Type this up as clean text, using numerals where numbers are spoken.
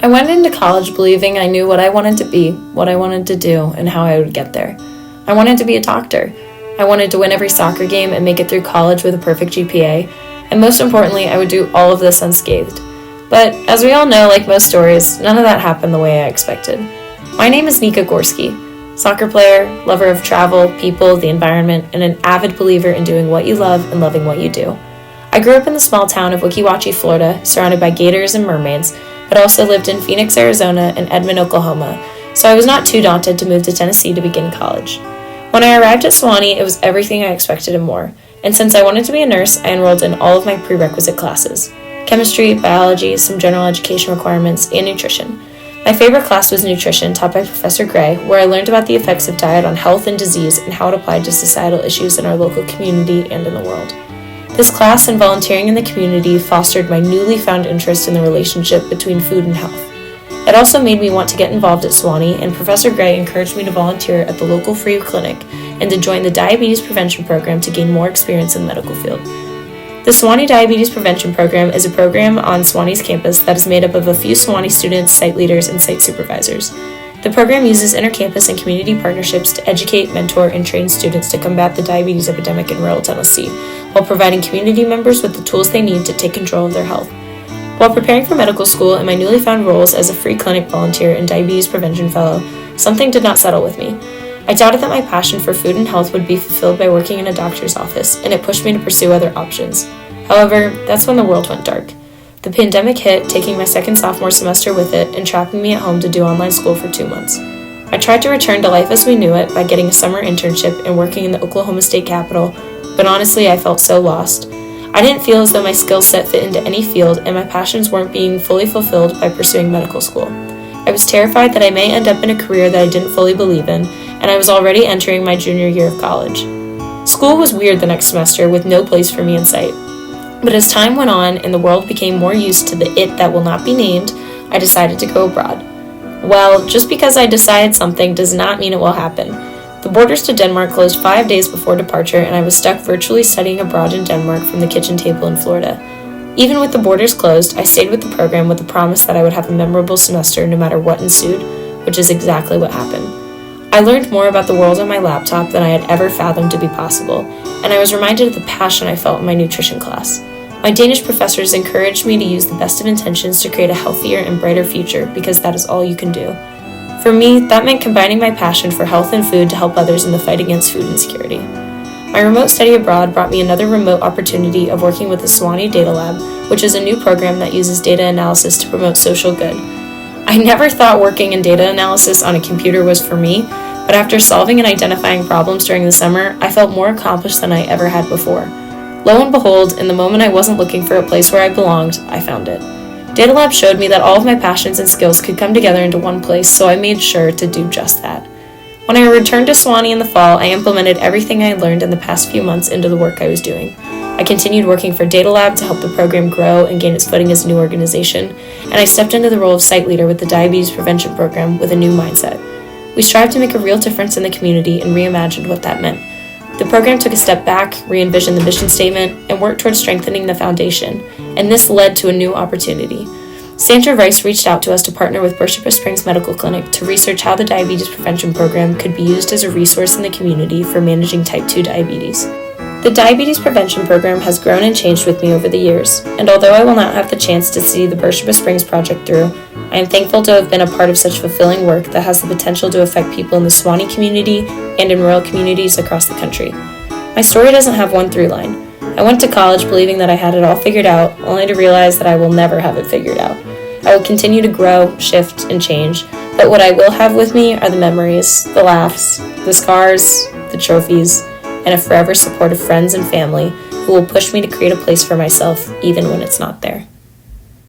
I went into college believing I knew what I wanted to be, what I wanted to do, and how I would get there. I wanted to be a doctor. I wanted to win every soccer game and make it through college with a perfect GPA. And most importantly, I would do all of this unscathed. But as we all know, like most stories, none of that happened the way I expected. My name is Nika Gorski, soccer player, lover of travel, people, the environment, and an avid believer in doing what you love and loving what you do. I grew up in the small town of Weeki Wachee, Florida, surrounded by gators and mermaids, but also lived in Phoenix, Arizona, and Edmond, Oklahoma, so I was not too daunted to move to Tennessee to begin college. When I arrived at Sewanee, it was everything I expected and more, and since I wanted to be a nurse, I enrolled in all of my prerequisite classes: chemistry, biology, some general education requirements, and nutrition. My favorite class was nutrition, taught by Professor Gray, where I learned about the effects of diet on health and disease and how it applied to societal issues in our local community and in the world. This class and volunteering in the community fostered my newly found interest in the relationship between food and health. It also made me want to get involved at Sewanee, and Professor Gray encouraged me to volunteer at the local free clinic and to join the diabetes prevention program to gain more experience in the medical field. The Sewanee Diabetes Prevention Program is a program on Sewanee's campus that is made up of a few Sewanee students, site leaders, and site supervisors. The program uses intercampus and community partnerships to educate, mentor, and train students to combat the diabetes epidemic in rural Tennessee, while providing community members with the tools they need to take control of their health. While preparing for medical school and my newly found roles as a free clinic volunteer and diabetes prevention fellow, something did not settle with me. I doubted that my passion for food and health would be fulfilled by working in a doctor's office, and it pushed me to pursue other options. However, that's when the world went dark. The pandemic hit, taking my second sophomore semester with it and trapping me at home to do online school for 2 months. I tried to return to life as we knew it by getting a summer internship and working in the Oklahoma State Capitol, but honestly, I felt so lost. I didn't feel as though my skill set fit into any field, and my passions weren't being fully fulfilled by pursuing medical school. I was terrified that I may end up in a career that I didn't fully believe in, and I was already entering my junior year of college. School was weird the next semester, with no place for me in sight. But as time went on and the world became more used to the it that will not be named, I decided to go abroad. Well, just because I decided something does not mean it will happen. The borders to Denmark closed 5 days before departure, and I was stuck virtually studying abroad in Denmark from the kitchen table in Florida. Even with the borders closed, I stayed with the program with the promise that I would have a memorable semester no matter what ensued, which is exactly what happened. I learned more about the world on my laptop than I had ever fathomed to be possible, and I was reminded of the passion I felt in my nutrition class. My Danish professors encouraged me to use the best of intentions to create a healthier and brighter future, because that is all you can do. For me, that meant combining my passion for health and food to help others in the fight against food insecurity. My remote study abroad brought me another remote opportunity of working with the Sewanee Data Lab, which is a new program that uses data analysis to promote social good. I never thought working in data analysis on a computer was for me, but after solving and identifying problems during the summer, I felt more accomplished than I ever had before. Lo and behold, in the moment I wasn't looking for a place where I belonged, I found it. Data Lab showed me that all of my passions and skills could come together into one place, so I made sure to do just that. When I returned to Sewanee in the fall, I implemented everything I learned in the past few months into the work I was doing. I continued working for Data Lab to help the program grow and gain its footing as a new organization, and I stepped into the role of site leader with the Diabetes Prevention Program with a new mindset. We strived to make a real difference in the community and reimagined what that meant. The program took a step back, re-envisioned the mission statement, and worked towards strengthening the foundation, and this led to a new opportunity. Sandra Rice reached out to us to partner with Bishop Springs Medical Clinic to research how the Diabetes Prevention Program could be used as a resource in the community for managing type 2 diabetes. The Diabetes Prevention Program has grown and changed with me over the years, and although I will not have the chance to see the Bishop Springs project through, I am thankful to have been a part of such fulfilling work that has the potential to affect people in the Sewanee community and in rural communities across the country. My story doesn't have one through line. I went to college believing that I had it all figured out, only to realize that I will never have it figured out. I will continue to grow, shift, and change, but what I will have with me are the memories, the laughs, the scars, the trophies, and a forever support of friends and family who will push me to create a place for myself even when it's not there.